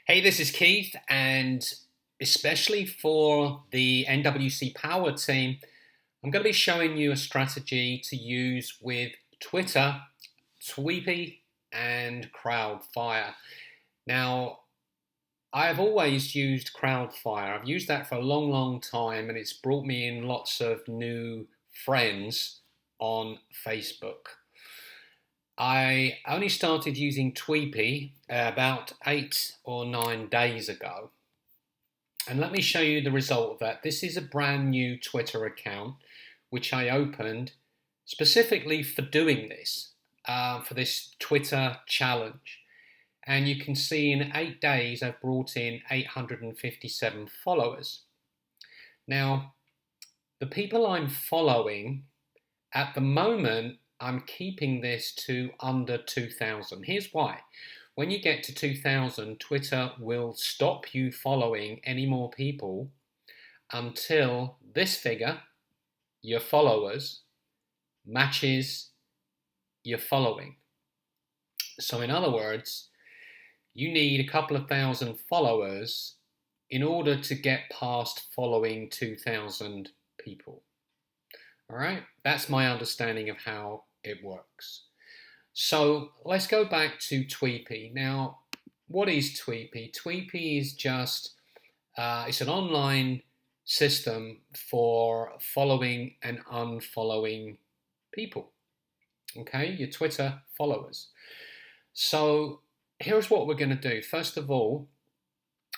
Hey, this is Keith, and especially for the NWC Power team, I'm going to be showing you a strategy to use with Twitter, Tweepi, and Crowdfire. Now, I've always used Crowdfire. I've used that for a long, long time, and it's brought me in lots of new friends on Facebook. I only started using Tweepi about 8 or 9 days ago. And let me show you the result of that. This is a brand new Twitter account which I opened specifically for doing this, for this Twitter challenge. And you can see in 8 days I've brought in 857 followers. Now, the people I'm following at the moment, I'm keeping this to under 2,000. Here's why. When you get to 2,000, Twitter will stop you following any more people until this figure, your followers, matches your following. So in other words, you need a couple of thousand followers in order to get past following 2,000 people. All right, that's my understanding of how it works. So let's go back to Tweepi. Now, what is Tweepi? Tweepi is just, it's an online system for following and unfollowing people. Okay, your Twitter followers. So here's what we're going to do. First of all,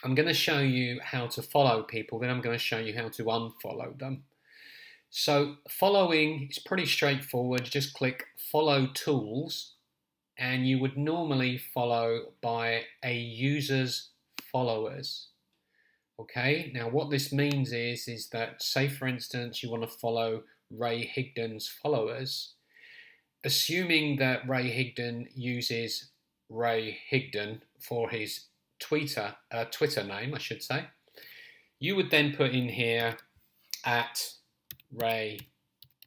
I'm going to show you how to follow people, then I'm going to show you how to unfollow them. So following is pretty straightforward. Just click follow tools and you would normally follow by a user's followers. Okay, now what this means is that, say for instance, you want to follow Ray Higdon's followers, assuming that Ray Higdon uses Ray Higdon for his Twitter name, I should say, you would then put in here at Ray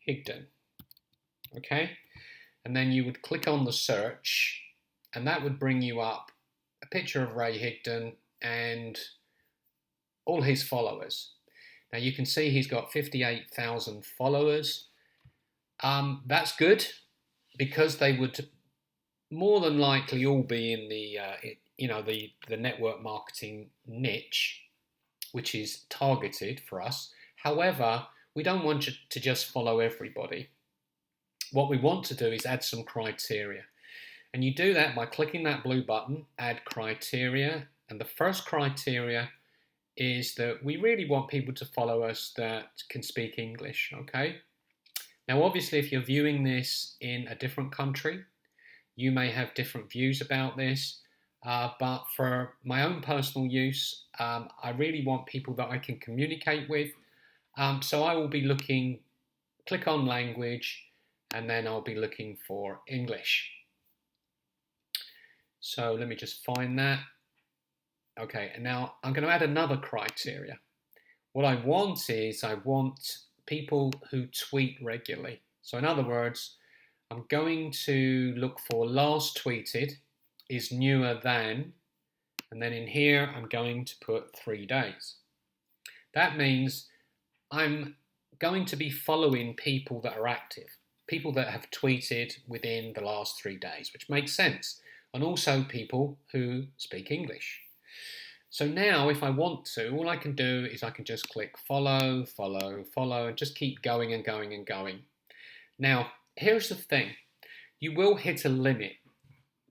Higdon, okay? And then you would click on the search and that would bring you up a picture of Ray Higdon and all his followers. Now you can see he's got 58,000 followers. That's good because they would more than likely all be in the network marketing niche, which is targeted for us. However, we don't want to just follow everybody. What we want to do is add some criteria. And you do that by clicking that blue button, add criteria. And the first criteria is that we really want people to follow us that can speak English, okay? Now, obviously, if you're viewing this in a different country, you may have different views about this. But for my own personal use, I really want people that I can communicate with. So I will be looking, click on language, and then I'll be looking for English. So let me just find that. Okay, and now I'm going to add another criteria. What I want is I want people who tweet regularly. So in other words, I'm going to look for last tweeted is newer than, and then in here I'm going to put 3 days. That means I'm going to be following people that are active, people that have tweeted within the last 3 days, which makes sense, and also people who speak English. So now if I want to, all I can do is I can just click follow, follow, follow, and just keep going and going and going. Now, here's the thing. You will hit a limit.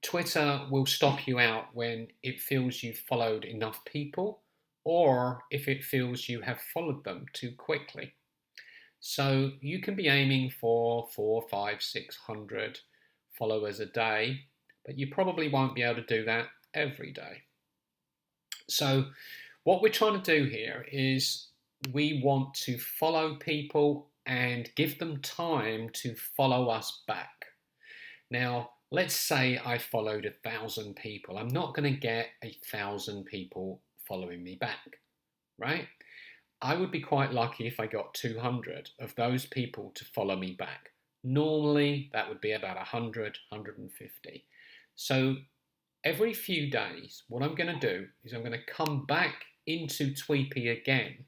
Twitter will stop you out when it feels you've followed enough people or if it feels you have followed them too quickly. So you can be aiming for 400, 500, 600 followers a day, but you probably won't be able to do that every day. So what we're trying to do here is we want to follow people and give them time to follow us back. Now, let's say I followed 1,000 people. I'm not going to get 1,000 people following me back, right? I would be quite lucky if I got 200 of those people to follow me back. Normally, that would be about 100, 150. So every few days, what I'm going to do is I'm going to come back into Tweepi again,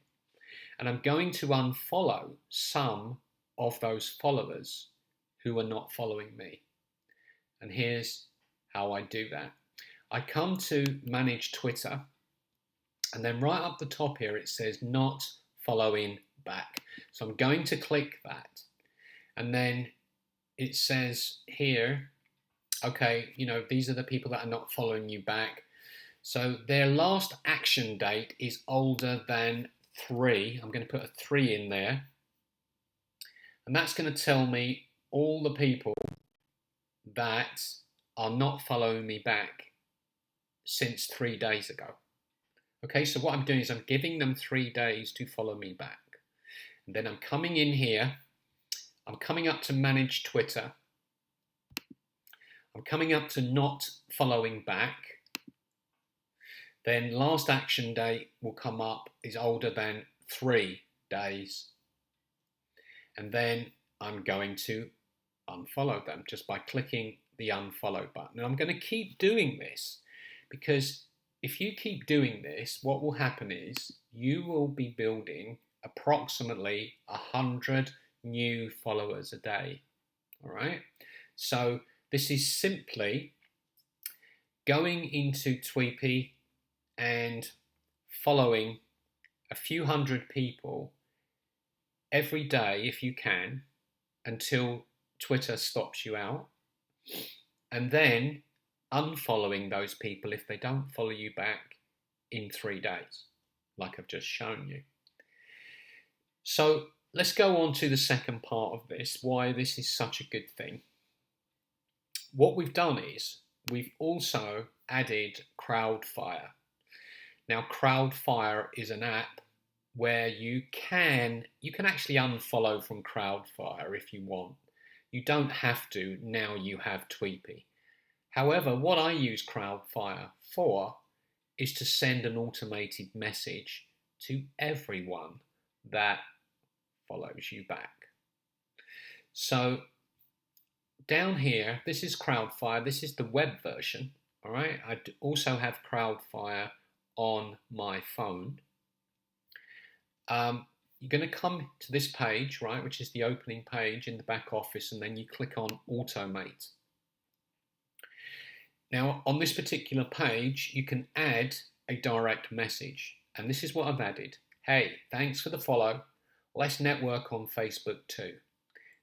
and I'm going to unfollow some of those followers who are not following me. And here's how I do that. I come to manage Twitter, and then right up the top here it says not following back. So I'm going to click that, and then it says here, okay, these are the people that are not following you back. So their last action date is older than 3. I'm going to put a 3 in there. And that's going to tell me all the people that are not following me back since 3 days ago. Okay, so what I'm doing is I'm giving them 3 days to follow me back. And then I'm coming in here. I'm coming up to manage Twitter. I'm coming up to not following back. Then last action date will come up is older than 3 days. And then I'm going to unfollow them just by clicking the unfollow button. And I'm going to keep doing this, because if you keep doing this, what will happen is you will be building approximately 100 new followers a day. All right. So this is simply going into Tweepi and following a few hundred people every day if you can, until Twitter stops you out, and then unfollowing those people if they don't follow you back in 3 days, like I've just shown you. So let's go on to the second part of this, why this is such a good thing. What we've done is we've also added Crowdfire. Now, Crowdfire is an app where you can actually unfollow from Crowdfire if you want. You don't have to, now you have Tweepi. However, what I use Crowdfire for is to send an automated message to everyone that follows you back. So down here, this is Crowdfire. This is the web version. All right. I also have Crowdfire on my phone. You're going to come to this page, right, which is the opening page in the back office, and then you click on Automate. Now, on this particular page, you can add a direct message, and this is what I've added. Hey, thanks for the follow. Let's network on Facebook too.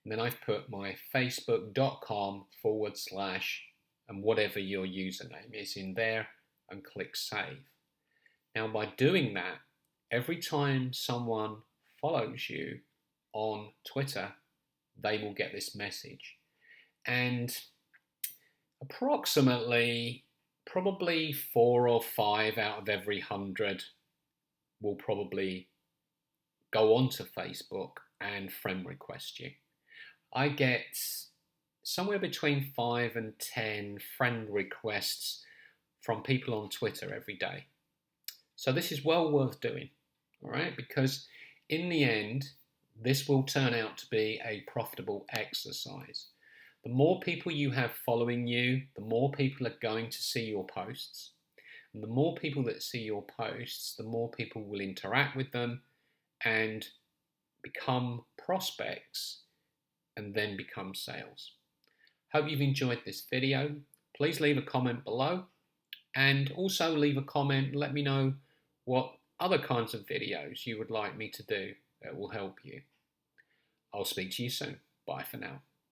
And then I've put my facebook.com/ and whatever your username is in there, and click Save. Now, by doing that, every time someone follows you on Twitter, they will get this message. And approximately, probably 4 or 5 out of every 100 will probably go onto Facebook and friend request you. I get somewhere between 5 and 10 friend requests from people on Twitter every day. So this is well worth doing, all right? Because in the end, this will turn out to be a profitable exercise. The more people you have following you, the more people are going to see your posts. And the more people that see your posts, the more people will interact with them and become prospects and then become sales. Hope you've enjoyed this video. Please leave a comment below, and also leave a comment and let me know what other kinds of videos you would like me to do that will help you. I'll speak to you soon. Bye for now.